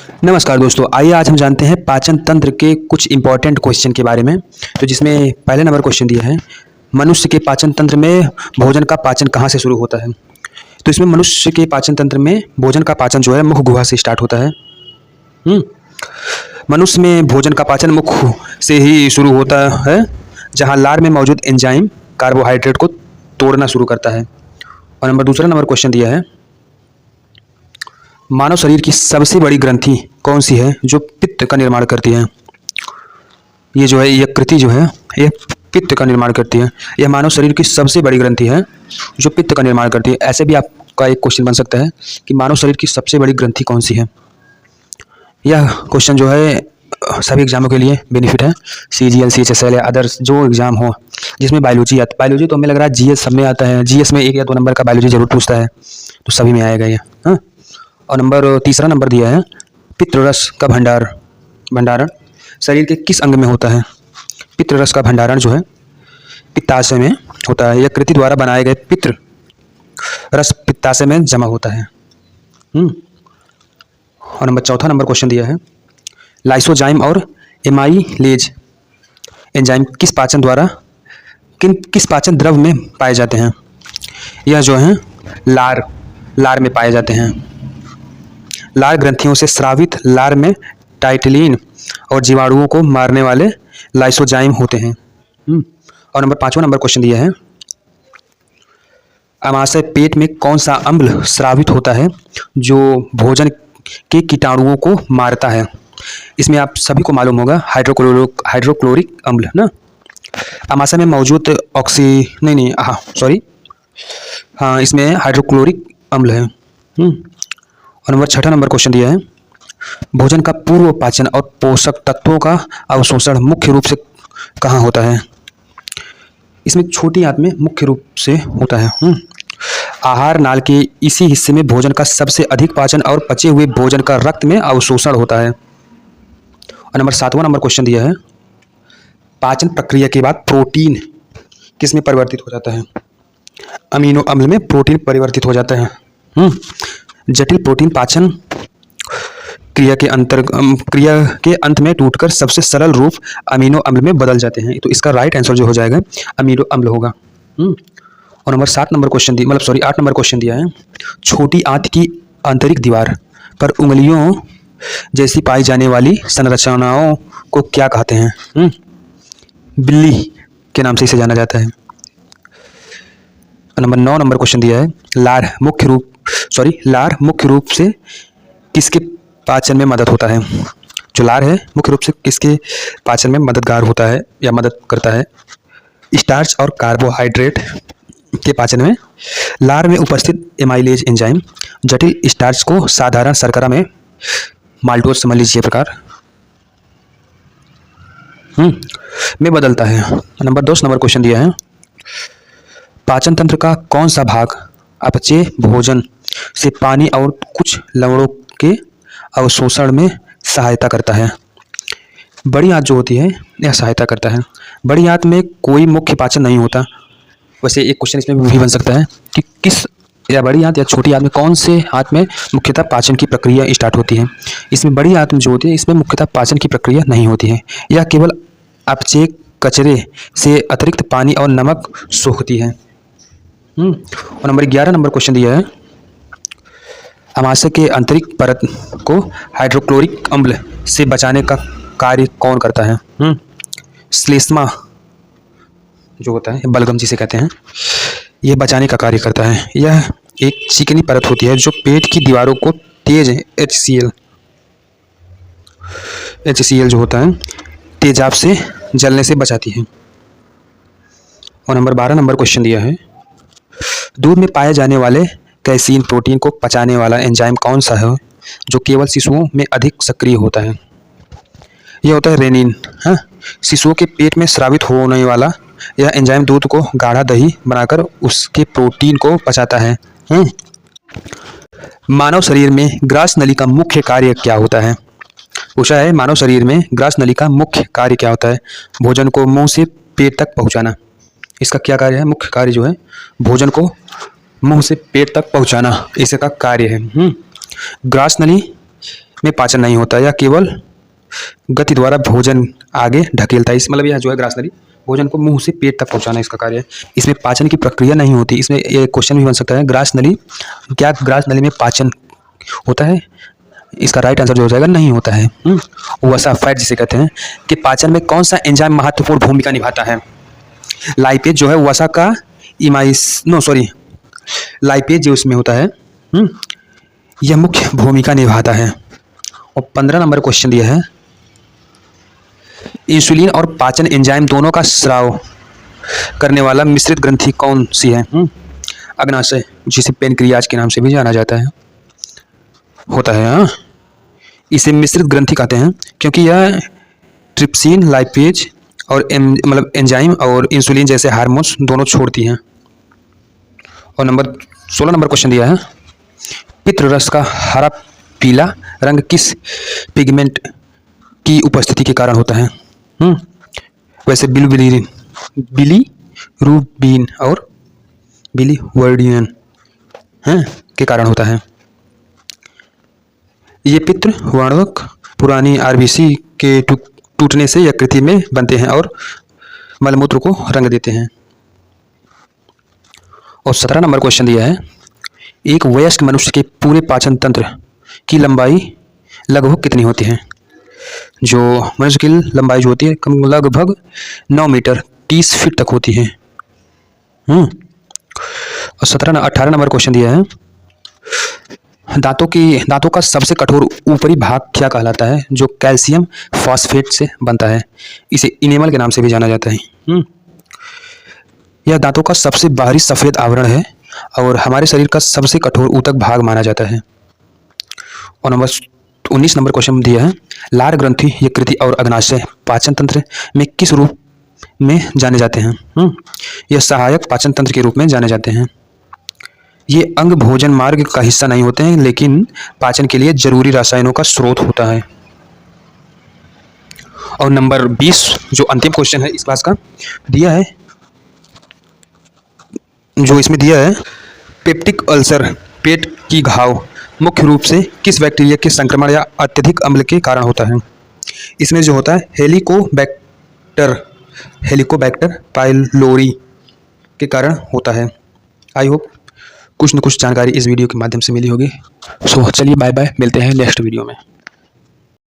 नमस्कार दोस्तों, आइए आज हम जानते हैं पाचन तंत्र के कुछ इंपॉर्टेंट क्वेश्चन के बारे में। तो जिसमें पहले नंबर क्वेश्चन दिया है, मनुष्य के पाचन तंत्र में भोजन का पाचन कहाँ से शुरू होता है। तो इसमें मनुष्य के पाचन तंत्र में भोजन का पाचन जो है मुख गुहा से स्टार्ट होता है। मनुष्य में भोजन का पाचन मुख से ही शुरू होता है, जहाँ लार में मौजूद एंजाइम कार्बोहाइड्रेट को तोड़ना शुरू करता है। और दूसरा नंबर क्वेश्चन दिया है, मानव शरीर की सबसे बड़ी ग्रंथि कौन सी है जो पित्त का निर्माण करती है। ये जो है यकृति जो है यह पित्त का निर्माण करती है। यह मानव शरीर की सबसे बड़ी ग्रंथि है जो पित्त का निर्माण करती है। ऐसे भी आपका एक क्वेश्चन बन सकता है कि मानव शरीर की सबसे बड़ी ग्रंथि कौन सी है। यह क्वेश्चन जो है सभी एग्जामों के लिए बेनिफिट है। CGL CHSL या अदर्स जो एग्जाम हो जिसमें बायोलॉजी आता, बायोलॉजी तो हमें लग रहा है GS सब में आता है। GS में 1 या 2 नंबर का बायोलॉजी जरूर पूछता है, तो सभी में आएगा ये। हाँ, और तीसरा नंबर दिया है, पित्तरस का भंडारण शरीर के किस अंग में होता है। पित्तरस का भंडारण जो है पित्ताशय में होता है। यकृति द्वारा बनाए गए पित्त रस पित्ताशय में जमा होता है। और चौथा नंबर क्वेश्चन दिया है, लाइसोजाइम और एमाइलेज एंजाइम किस पाचन द्रव में पाए जाते हैं। यह जो है लार में पाए जाते हैं। लार ग्रंथियों से स्रावित लार में टाइटिलिन और जीवाणुओं को मारने वाले लाइसोजाइम होते हैं। और पांचवा नंबर क्वेश्चन दिया है, आमाशय पेट में कौन सा अम्ल स्रावित होता है जो भोजन के कीटाणुओं को मारता है। इसमें आप सभी को मालूम होगा हाइड्रोक्लोरिक अम्ल ना। आमाशय में मौजूद इसमें हाइड्रोक्लोरिक अम्ल है। और छठा नंबर क्वेश्चन दिया है, भोजन का पूर्व पाचन और पोषक तत्वों का अवशोषण मुख्य रूप से कहाँ होता है। इसमें छोटी आंत में मुख्य रूप से होता है। आहार नाल के इसी हिस्से में भोजन का सबसे अधिक पाचन और पचे हुए भोजन का रक्त में अवशोषण होता है। और सातवां नंबर क्वेश्चन दिया है, पाचन प्रक्रिया के बाद प्रोटीन किस में परिवर्तित हो जाता है। अमीनो अम्ल में प्रोटीन परिवर्तित हो जाता है। जटिल प्रोटीन पाचन क्रिया के अंत में टूटकर सबसे सरल रूप अमीनो अम्ल में बदल जाते हैं। तो इसका राइट आंसर जो हो जाएगा अमीनो अम्ल होगा। और 8 नंबर क्वेश्चन दिया है, छोटी आंत की आंतरिक दीवार पर उंगलियों जैसी पाई जाने वाली संरचनाओं को क्या कहते हैं। बिल्ली के नाम से इसे जाना जाता है। 9 नंबर क्वेश्चन दिया है, लार मुख्य रूप से किसके पाचन में मदद होता है। जो लार है मुख्य रूप से किसके पाचन में मददगार होता है या मदद करता है। स्टार्च और कार्बोहाइड्रेट के पाचन में लार में उपस्थित एमाइलेज एंजाइम जटिल स्टार्च को साधारण शर्करा में माल्टोज समझ लीजिए प्रकार में बदलता है। 10 नंबर क्वेश्चन दिया है, पाचन तंत्र का कौन सा भाग अपचय भोजन से पानी और कुछ लवणों के अवशोषण में सहायता करता है। बड़ी आंत जो होती है यह सहायता करता है। बड़ी आंत में कोई मुख्य पाचन नहीं होता। वैसे एक क्वेश्चन इसमें भी बन सकता है कि किस या बड़ी आंत या छोटी आंत में कौन से आंत में मुख्यतः पाचन की प्रक्रिया स्टार्ट होती है। इसमें बड़ी आंत में जो होती है इसमें मुख्यतः पाचन की प्रक्रिया नहीं होती है। यह केवल अपचय कचरे से अतिरिक्त पानी और नमक सोखती है। और 11 नंबर क्वेश्चन दिया है, आमाशय के आंतरिक परत को हाइड्रोक्लोरिक अम्ल से बचाने का कार्य कौन करता है। श्लेष्मा जो होता है बलगम जिसे कहते हैं, यह बचाने का कार्य करता है। यह एक चिकनी परत होती है जो पेट की दीवारों को तेज HCl जो होता है तेजाब से जलने से बचाती है। और 12 नंबर क्वेश्चन दिया है, दूध में पाए जाने वाले कैसीन प्रोटीन को पचाने वाला एंजाइम कौन सा है जो केवल शिशुओं में अधिक सक्रिय होता है। यह होता है रेनिन। शिशुओं के पेट में स्रावित होने वाला यह एंजाइम दूध को गाढ़ा दही बनाकर उसके प्रोटीन को पचाता है। मानव शरीर में ग्रास नली का मुख्य कार्य क्या होता है। पूछा है मानव शरीर में ग्रास नली का मुख्य कार्य क्या होता है। भोजन को मुंह से पेट तक पहुंचाना। इसका क्या कार्य है, मुख्य कार्य जो है भोजन को मुंह से पेट तक पहुंचाना, इसका कार्य है। ग्रास नली में पाचन नहीं होता, या केवल गति द्वारा भोजन आगे ढकेलता है। इस मतलब यह जो है ग्रास नली भोजन को मुंह से पेट तक पहुंचाना इसका कार्य है। इसमें पाचन की प्रक्रिया नहीं होती। इसमें ये क्वेश्चन भी बन सकता है, ग्रास नली, क्या ग्रास नली में पाचन होता है? इसका राइट आंसर जो हो जाएगा नहीं होता है। वसा फैट जिसे कहते हैं, कि पाचन में कौन सा एंजाइम महत्वपूर्ण भूमिका निभाता है? लाइपेज जो है वसा का लाइपेज जो इसमें होता है, यह मुख्य भूमिका निभाता है। और 15 नंबर क्वेश्चन दिया है, इंसुलिन और पाचन एंजाइम दोनों का स्राव करने वाला मिश्रित ग्रंथि कौन सी है? अग्नाशय, जिसे पेनक्रियाज के नाम से भी जाना जाता है, होता है। हाँ, इसे मिश्रित ग्रंथि कहते हैं क्योंकि यह ट्रिप्सिन, लाइपेज और मतलब एंजाइम और इंसुलिन जैसे हार्मोन्स दोनों छोड़ती हैं। और 16 नंबर क्वेश्चन दिया है, पित्त रस का हरा पीला रंग किस पिगमेंट की उपस्थिति के कारण होता है? वैसे बिलीरुबिन और बिलीवर्डिन के कारण होता है। ये पित्त वर्णक पुरानी आरबीसी के टूटने से यकृत में बनते हैं और मलमूत्र को रंग देते हैं। और 17 नंबर क्वेश्चन दिया है, एक वयस्क मनुष्य के पूरे पाचन तंत्र की लंबाई लगभग कितनी होती है? जो मनुष्य की लंबाई जो होती है कम लगभग 9 मीटर 30 फीट तक होती है। और 18 नंबर क्वेश्चन दिया है, दांतों का सबसे कठोर ऊपरी भाग क्या कहलाता है, जो कैल्शियम फॉस्फेट से बनता है? इसे इनेमल के नाम से भी जाना जाता है। यह दांतों का सबसे बाहरी सफेद आवरण है और हमारे शरीर का सबसे कठोर ऊतक भाग माना जाता है। और 19 नंबर क्वेश्चन दिया है, लार ग्रंथि, यकृति और अग्नाशय पाचन तंत्र में किस रूप में जाने जाते हैं? यह सहायक पाचन तंत्र के रूप में जाने जाते हैं। ये अंग भोजन मार्ग का हिस्सा नहीं होते हैं, लेकिन पाचन के लिए जरूरी रसायनों का स्रोत होता है। और नंबर 20 जो अंतिम क्वेश्चन है इस क्लास का दिया है, जो इसमें दिया है, पेप्टिक अल्सर, पेट की घाव मुख्य रूप से किस बैक्टीरिया के संक्रमण या अत्यधिक अम्ल के कारण होता है? इसमें जो होता है हेलिकोबैक्टर पाइलोरी के कारण होता है। आई होप कुछ न कुछ जानकारी इस वीडियो के माध्यम से मिली होगी। सो चलिए बाय बाय, मिलते हैं नेक्स्ट वीडियो में।